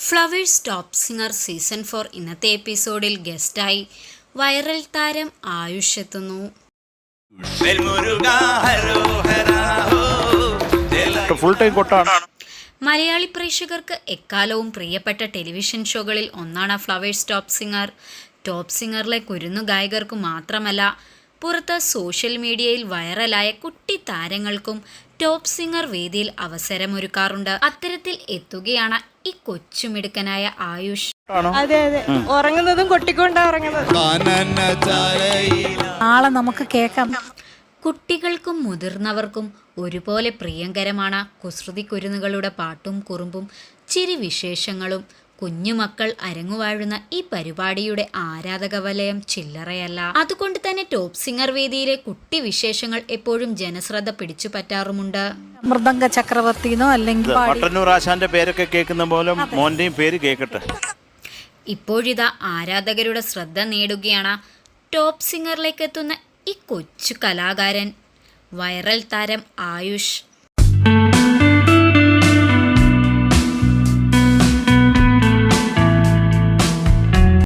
Flowers top singer season 4 ഇന്നത്തെ എപ്പിസോഡിൽ ഗസ്റ്റായി viral താരം ആയുഷ് എത്തുന്നു. മലയാളി പ്രേക്ഷകർക്ക് എക്കാലവും പ്രിയപ്പെട്ട ടെലിവിഷൻ ഷോകളിൽ ഒന്നാണ് ഫ്ലവേഴ്സ് ടോപ്പ് സിംഗർ. ടോപ്പ് സിംഗറിലെ കുരുന്നു ഗായകർക്കു മാത്രമല്ല, പുറത്ത് സോഷ്യൽ മീഡിയയിൽ വൈറലായ കുട്ടി താരങ്ങൾക്കും ടോപ്പ് സിംഗർ വേദിയിൽ അവസരമൊരുക്കാറുണ്ട്. അത്തരത്തിൽ എത്തുകയാണ് ഈ കൊച്ചുമിടുക്കനായ ആയുഷ്. അതെ അതെ, ഉറങ്ങുന്നതും കൊട്ടിക്കൊണ്ടാ ഉറങ്ങുന്നത്. നാളെ നമുക്ക് കേൾക്കാം. കുട്ടികൾക്കും മുതിർന്നവർക്കും ഒരുപോലെ പ്രിയങ്കരമാണ് കുസൃതി കുരുന്നുകളുടെ പാട്ടും കുറുമ്പും ചിരി വിശേഷങ്ങളും. കുഞ്ഞുമക്കൾ അരങ്ങുവാഴുന്ന ഈ പരിപാടിയുടെ ആരാധക വലയം ചില്ലറയല്ല. അതുകൊണ്ട് തന്നെ ടോപ്പ് സിംഗർ വേദിയിലെ കുട്ടി വിശേഷങ്ങൾ എപ്പോഴും ജനശ്രദ്ധ പിടിച്ചു പറ്റാറുമുണ്ട്. മൃദംഗ ചക്രവർത്തിനോ അല്ലെങ്കിൽ ആശാന്റെ പേരൊക്കെ കേൾക്കുന്ന പോലെ മോന്റെയും പേര് കേൾക്കട്ടെ. ഇപ്പോഴിതാ ആരാധകരുടെ ശ്രദ്ധ നേടുകയാണ് ടോപ്പ് സിംഗറിലേക്ക് എത്തുന്ന ഈ കൊച്ചു കലാകാരൻ, വൈറൽ താരം ആയുഷ്.